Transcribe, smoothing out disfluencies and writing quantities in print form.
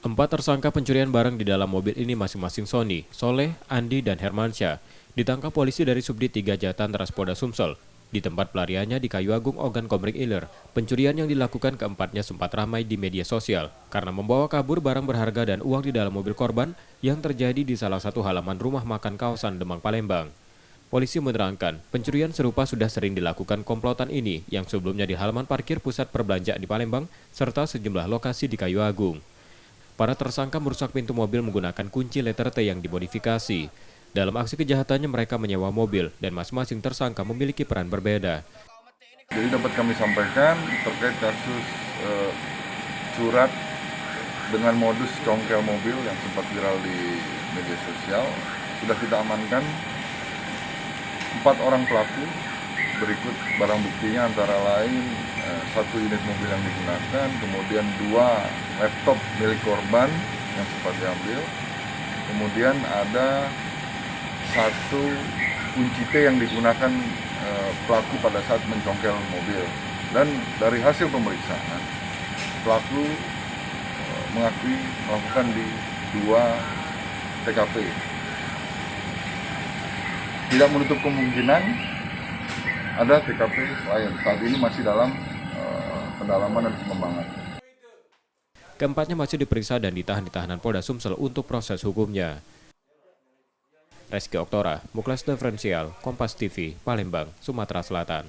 Empat tersangka pencurian barang di dalam mobil ini masing-masing Sony, Soleh, Andi, dan Hermansyah ditangkap polisi dari Subdit 3 Jatan Traspolda Sumsel. Di tempat pelariannya di Kayu Agung, Ogan Komering Ilir, pencurian yang dilakukan keempatnya sempat ramai di media sosial karena membawa kabur barang berharga dan uang di dalam mobil korban yang terjadi di salah satu halaman rumah makan kawasan Demang, Palembang. Polisi menerangkan, pencurian serupa sudah sering dilakukan komplotan ini yang sebelumnya di halaman parkir pusat perbelanjaan di Palembang serta sejumlah lokasi di Kayu Agung. Para tersangka merusak pintu mobil menggunakan kunci letter T yang dimodifikasi. Dalam aksi kejahatannya mereka menyewa mobil dan masing-masing tersangka memiliki peran berbeda. Jadi dapat kami sampaikan terkait kasus surat dengan modus congkel mobil yang sempat viral di media sosial. Sudah kita amankan 4 orang pelaku, berikut barang buktinya antara lain 1 unit mobil yang digunakan, kemudian 2 laptop milik korban yang sempat diambil, kemudian ada 1 kunci T yang digunakan pelaku pada saat mencongkel mobil. Dan dari hasil pemeriksaan, pelaku mengakui melakukan di 2 TKP. Tidak menutup kemungkinan ada TKP lain. Saat ini masih dalam pendalaman dan pengembangan. Keempatnya masih diperiksa dan ditahan di tahanan Polda Sumsel untuk proses hukumnya. Reski Oktora, Muklas Diferensial, Kompas TV, Palembang, Sumatera Selatan.